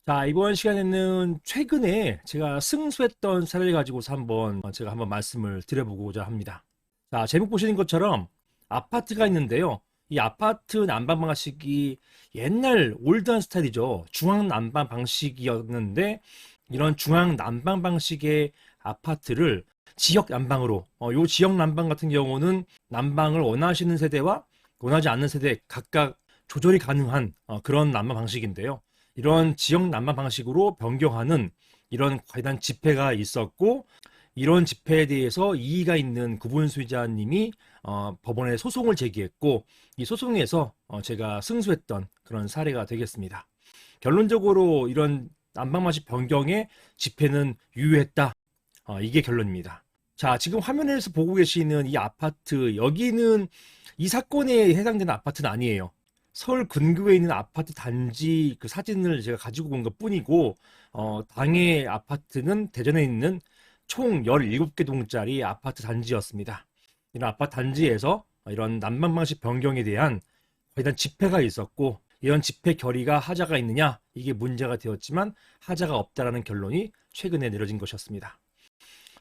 자, 이번 시간에는 최근에 제가 승소했던 사례를 가지고서 제가 한번 말씀을 드려보고자 합니다. 자, 제목 보시는 것처럼 아파트가 있는데요. 이 아파트 난방 방식이 옛날 올드한 스타일이죠. 중앙 난방 방식이었는데 이런 중앙 난방 방식의 아파트를 지역 난방으로, 요 지역 난방 같은 경우는 난방을 원하시는 세대와 원하지 않는 세대 각각 조절이 가능한 그런 난방 방식인데요. 이런 지역 난방 방식으로 변경하는 이런 관련 집회가 있었고, 이런 집회에 대해서 이의가 있는 구분 수의자님이 법원에 소송을 제기했고, 이 소송에서 제가 승소했던 그런 사례가 되겠습니다. 결론적으로 이런 난방 방식 변경의 집회는 유효했다. 이게 결론입니다. 자, 지금 화면에서 보고 계시는 이 아파트, 여기는 이 사건에 해당되는 아파트는 아니에요. 서울 근교에 있는 아파트 단지 그 사진을 제가 가지고 온 것뿐이고, 당해 아파트는 대전에 있는 총 17개 동짜리 아파트 단지였습니다. 이런 아파트 단지에서 이런 난방 방식 변경에 대한 일단 집회가 있었고, 이런 집회 결의가 하자가 있느냐, 이게 문제가 되었지만 하자가 없다라는 결론이 최근에 내려진 것이었습니다.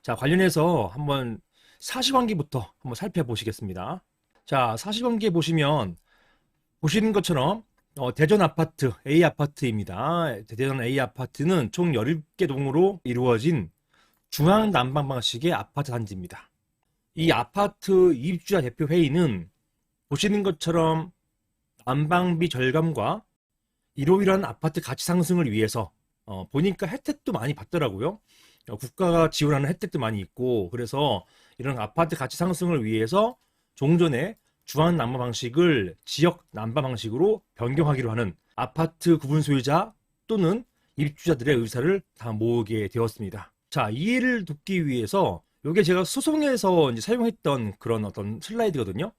자, 관련해서 한번 사실관계부터 한번 살펴보시겠습니다. 자, 사실관계 보시는 것처럼 대전 아파트 A 아파트입니다. 대전 A 아파트는 총 17개 동으로 이루어진 중앙 난방 방식의 아파트 단지입니다. 이 아파트 입주자 대표 회의는 보시는 것처럼 난방비 절감과 이러이러한 아파트 가치 상승을 위해서 보니까 혜택도 많이 받더라고요. 국가가 지원하는 혜택도 많이 있고, 그래서 이런 아파트 가치 상승을 위해서 종전에 중앙 난방 방식을 지역 난방 방식으로 변경하기로 하는 아파트 구분 소유자 또는 입주자들의 의사를 다 모으게 되었습니다. 자, 이해를 돕기 위해서 이게 제가 소송에서 이제 사용했던 그런 어떤 슬라이드거든요.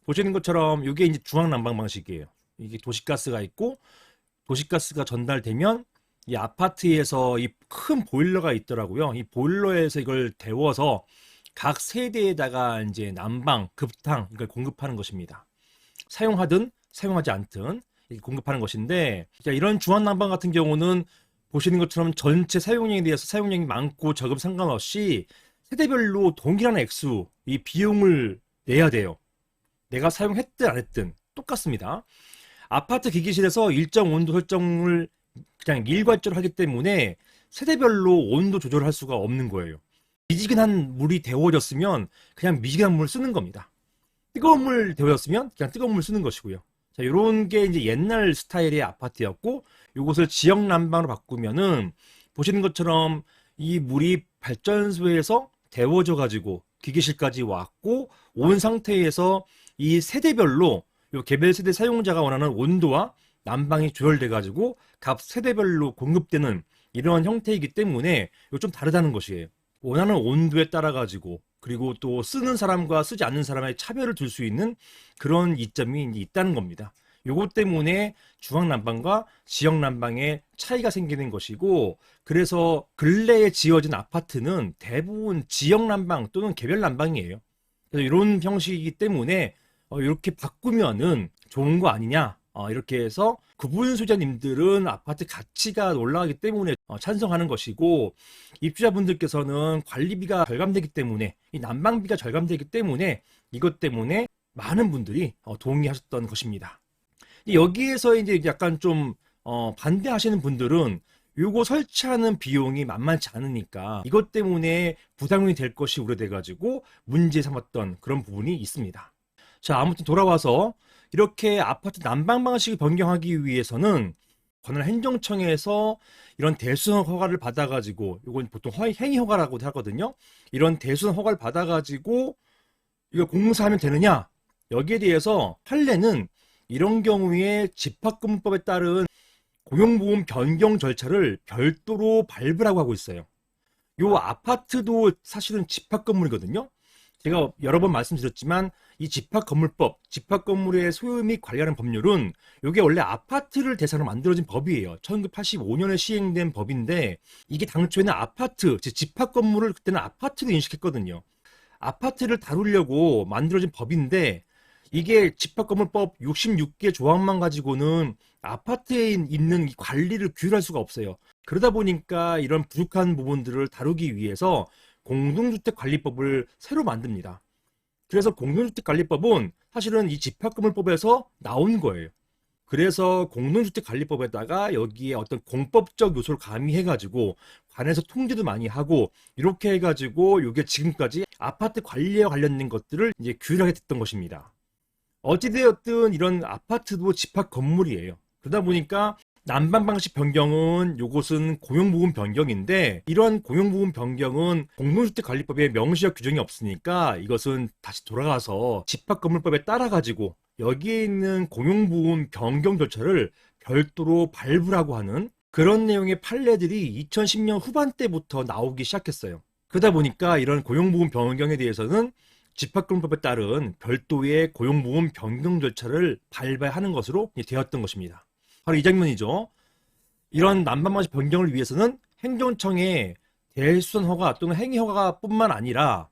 보시는 것처럼 이게 이제 중앙 난방 방식이에요. 이게 도시가스가 있고, 도시가스가 전달되면 이 아파트에서 이 큰 보일러가 있더라고요. 이 보일러에서 이걸 데워서 각 세대에다가 이제 난방, 급탕 이걸 공급하는 것입니다. 사용하든 사용하지 않든 이렇게 공급하는 것인데, 이런 중앙 난방 같은 경우는 보시는 것처럼 전체 사용량에 대해서 사용량이 많고 적음 상관없이 세대별로 동일한 액수 이 비용을 내야 돼요. 내가 사용했든 안 했든 똑같습니다. 아파트 기기실에서 일정 온도 설정을 그냥 일괄적으로 하기 때문에 세대별로 온도 조절을 할 수가 없는 거예요. 미지근한 물이 데워졌으면 그냥 미지근한 물을 쓰는 겁니다. 뜨거운 물 데워졌으면 그냥 뜨거운 물 쓰는 것이고요. 자, 요런 게 이제 옛날 스타일의 아파트였고, 요것을 지역 난방으로 바꾸면은 보시는 것처럼 이 물이 발전소에서 데워져 가지고 기계실까지 왔고, 온 상태에서 이 세대별로 요 개별 세대 사용자가 원하는 온도와 난방이 조절돼 가지고 각 세대별로 공급되는 이러한 형태이기 때문에 이거 좀 다르다는 것이에요. 원하는 온도에 따라 가지고, 그리고 또 쓰는 사람과 쓰지 않는 사람의 차별을 둘 수 있는 그런 이점이 있다는 겁니다. 요것 때문에 중앙 난방과 지역 난방의 차이가 생기는 것이고, 그래서 근래에 지어진 아파트는 대부분 지역 난방 또는 개별 난방이에요. 그래서 이런 형식이기 때문에 이렇게 바꾸면은 좋은 거 아니냐, 이렇게 해서 구분 소유자님들은 아파트 가치가 올라가기 때문에 찬성하는 것이고, 입주자분들께서는 관리비가 절감되기 때문에, 이 난방비가 절감되기 때문에 이것 때문에 많은 분들이 동의하셨던 것입니다. 여기에서 이제 약간 좀 반대하시는 분들은 요거 설치하는 비용이 만만치 않으니까 이것 때문에 부담이 될 것이 우려돼 가지고 문제 삼았던 그런 부분이 있습니다. 자, 아무튼 돌아와서 이렇게 아파트 난방 방식을 변경하기 위해서는 관할행정청에서 이런 대수선 허가를 받아가지고, 이건 보통 행위 허가라고 하거든요. 이런 대수선 허가를 받아가지고 이거 공사하면 되느냐? 여기에 대해서 판례는 이런 경우에 집합금융법에 따른 고용보험 변경 절차를 별도로 밟으라고 하고 있어요. 요 아파트도 사실은 집합건물이거든요. 제가 여러 번 말씀드렸지만 이 집합건물법, 집합건물의 소유 및 관리하는 법률은 이게 원래 아파트를 대상으로 만들어진 법이에요. 1985년에 시행된 법인데, 이게 당초에는 아파트, 즉 집합건물을 그때는 아파트로 인식했거든요. 아파트를 다루려고 만들어진 법인데, 이게 집합건물법 66개 조항만 가지고는 아파트에 있는 이 관리를 규율할 수가 없어요. 그러다 보니까 이런 부족한 부분들을 다루기 위해서 공동주택관리법을 새로 만듭니다. 그래서 공동주택관리법은 사실은 이 집합건물법에서 나온 거예요. 그래서 공동주택관리법에다가 여기에 어떤 공법적 요소를 가미해가지고 관에서 통제도 많이 하고 이렇게 해가지고 이게 지금까지 아파트 관리에 관련된 것들을 이제 규율하게 됐던 것입니다. 어찌되었든 이런 아파트도 집합 건물이에요. 그러다 보니까 난방 방식 변경은 요것은 고용부분 변경인데 이런 고용부분 변경은 공동주택관리법에 명시적 규정이 없으니까 이것은 다시 돌아가서 집합건물법에 따라 가지고 여기에 있는 고용부분 변경 절차를 별도로 발부라고 하는 그런 내용의 판례들이 2010년 후반때부터 나오기 시작했어요. 그러다 보니까 이런 고용부분 변경에 대해서는 집합건물법에 따른 별도의 고용부분 변경 절차를 발부하는 것으로 되었던 것입니다. 바로 이 장면이죠. 이런 난방방식 변경을 위해서는 행정청의 대수선 허가 또는 행위 허가뿐만 아니라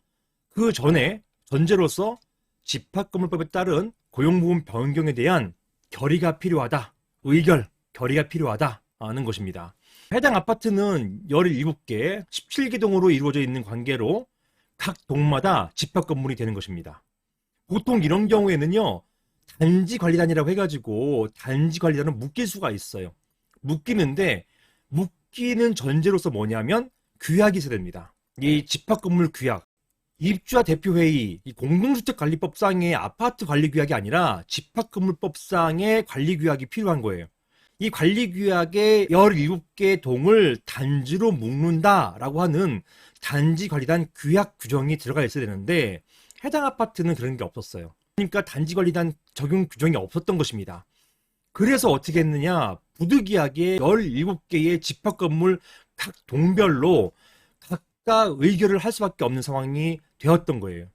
그 전에 전제로서 집합건물법에 따른 고용부분 변경에 대한 결의가 필요하다. 의결, 결의가 필요하다는 것입니다. 해당 아파트는 17개, 17개 동으로 이루어져 있는 관계로 각 동마다 집합건물이 되는 것입니다. 보통 이런 경우에는요. 단지관리단이라고 해가지고 단지관리단은 묶일 수가 있어요. 묶이는데 묶이는 전제로서 뭐냐면 규약이 있어야 됩니다. 이 집합건물 규약. 입주자 대표회의, 이 공동주택관리법상의 아파트 관리규약이 아니라 집합건물법상의 관리규약이 필요한 거예요. 이 관리규약에 17개 동을 단지로 묶는다라고 하는 단지관리단 규약 규정이 들어가 있어야 되는데 해당 아파트는 그런 게 없었어요. 그러니까 단지관리단 적용 규정이 없었던 것입니다. 그래서 어떻게 했느냐, 부득이하게 17개의 집합건물 각 동별로 각각 의결을 할 수밖에 없는 상황이 되었던 거예요.